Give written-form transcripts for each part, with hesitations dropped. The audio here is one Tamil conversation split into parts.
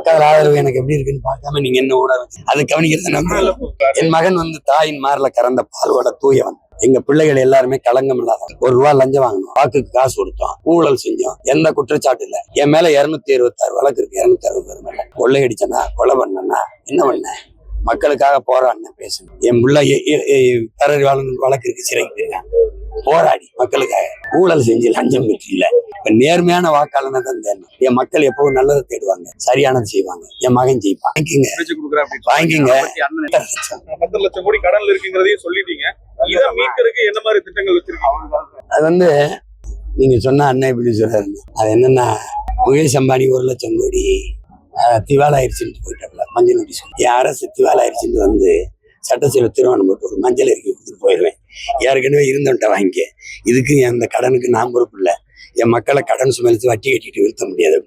மக்கள் ஆதரவு எனக்கு எப்படி இருக்குன்னு பார்க்காம நீங்க என்ன கூட அதை கவனிக்கிறது நம்ம. என் மகன் தாயின் மார்ல கறந்த பால்வோட தூயவன். எங்க பிள்ளைகள் எல்லாருமே களங்கம் இல்லாத. ₹1 லஞ்சம் வாங்கணும், வாக்குக்கு காசு கொடுத்தோம், ஊழல் செஞ்சோம், எந்த குற்றச்சாட்டு இல்ல. என் மேல 276 வழக்கு இருக்கு. 260 பேர் மேல கொள்ளையடிச்சனா, கொலை பண்ணனா, என்ன பண்ண, மக்களுக்காக போராடின பேசணும். என் பிள்ளை வழக்கு இருக்கு, சிறைக்கு போயிருக்காங்க, போராடி மக்களுக்காக. ஊழல் செஞ்சு லஞ்சம் பெற்று இல்ல. இப்ப நேர்மையான வாக்காளனை தான் தேடணும். என் மக்கள் எப்பவும் நல்லதை தேடுவாங்க, சரியானது செய்வாங்க. என் மகன் ஜெயிப்பான். வாங்கிங்க. 10 லட்சம் கோடி கடன்ல இருக்குங்கிறதையும் சொல்லிட்டீங்க. இதை மீட்கிறதுக்கு என்ன மாதிரி திட்டங்கள் வச்சிருக்கீங்க? அது நீங்க சொன்ன அண்ணன் இப்படி சொல்றாரு. அது என்னன்னா, முகேஷ் அம்பானி 1 லட்சம் கோடி திவால் ஆயிடுச்சுன்னு போயிட்டாப்ல, மஞ்சள் நோட்டீஸ். என் அரசு திவால் ஆயிடுச்சுன்னு சட்டசபை திருமணம் போட்டு ஒரு மஞ்சள் அறிக்கை கொடுத்துட்டு போயிடுவேன். ஏற்கனவே இருந்தவன்ட்ட வாங்கிக்க, இதுக்கு அந்த கடனுக்கு நான் பொறுப்பு இல்லை. என் மக்களை கடன் சுமலித்து வட்டி கட்டிட்டு வீழ்த்த முடியாது.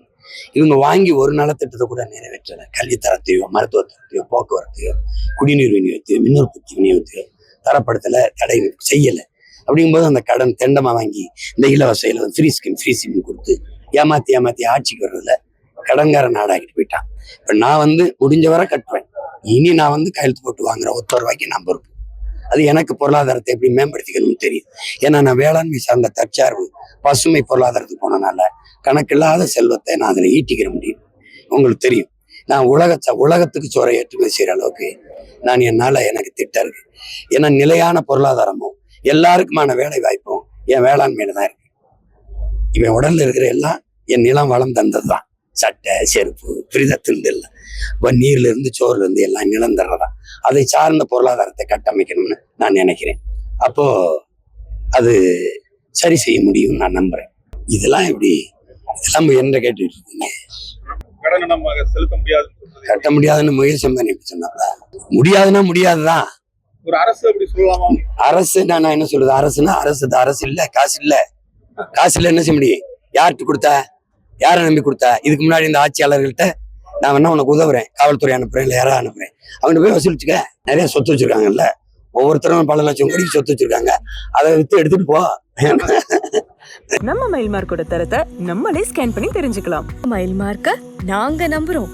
இவங்க வாங்கி ஒரு நலத்திட்டத்தை கூட நிறைவேற்றலை. கல்வித்தரத்தையோ, மருத்துவத்தையோ, போக்குவரத்தையோ, குடிநீர் விநியோகத்தையோ, மின்னுற்பத்தி விநியோகத்தையோ தரப்படுத்தலை, தடை செய்யலை. அப்படிங்கும்போது அந்த கடன் தெண்டமா வாங்கி இந்த இலவச ஃப்ரீ ஸ்கீம் கொடுத்து ஏமாத்தி ஆட்சிக்கு வர்றதுல கடன்கார நாடாகிட்டு போயிட்டான். இப்ப நான் முடிஞ்ச வரை கட்டுவேன். இனி நான் கையெழுத்து போட்டு வாங்குற ₹1 நான் பொறுப்பு. அது எனக்கு பொருளாதாரத்தை எப்படி மேம்படுத்திக்கணும்னு தெரியும். ஏன்னா நான் வேளாண்மை சார்ந்த தற்சார்பு பசுமை பொருளாதாரத்துக்கு போனனால கணக்கில்லாத செல்வத்தை நான் அதில் ஈட்டிக்கிற முடியும். உங்களுக்கு தெரியும், நான் உலகத்துக்கு சோறை ஏற்றுமதி செய்யற அளவுக்கு எனக்கு திட்டம் இருக்கு. ஏன்னா நிலையான பொருளாதாரமும் எல்லாருக்குமான வேலை வாய்ப்பும் என் வேளாண்மையில தான் இருக்கு. இவன் உடல்ல இருக்கிற எல்லாம் என் நிலம் வளம் தந்ததுதான். சட்டை, செருப்பு, பிரிதத்திலிருந்து இல்லை, நீர்ல இருந்து சோறுல இருந்து எல்லாம் நிலம் தர்றதா. அதை சார்ந்த பொருளாதாரத்தை கட்டமைக்கணும்னு நான் நினைக்கிறேன். அப்போ அது சரி செய்ய முடியும் நான் நம்புறேன். இதெல்லாம் இதெல்லாம் என்ன கேட்டுட்டு இருக்கீங்க? கட்ட முடியாதுன்னு முயற்சி பண்ணி சொன்னாப்ல. முடியாதுன்னா முடியாதுதான். ஒரு அரசு அப்படி சொல்லலாமா? அரசு நான் என்ன சொல்றது, அரசுன்னா அரசு இல்ல, காசு இல்ல என்ன செய்ய முடியும்? யார்கிட்ட கொடுத்தா, யாரை நம்பி கொடுத்தா? இதுக்கு முன்னாடி இந்த ஆட்சியாளர்கள்ட்ட நான் உனக்கு உதவுறேன், காவல்துறை அனுப்புறேன், இல்ல யாராவது அனுப்புறேன், அவங்க போய் வசூலிச்சுக்க. நிறைய சொத்து வச்சிருக்காங்கல்ல, ஒவ்வொருத்தரும் பல லட்சம் கோடி சொத்து வச்சிருக்காங்க. அதை வித்து எடுத்துட்டு போ. நம்ம மயில் மார்க்கோட தரத்தை நம்மளே ஸ்கேன் பண்ணி தெரிஞ்சுக்கலாம். மயில் மார்க்க நாங்க நம்புறோம்.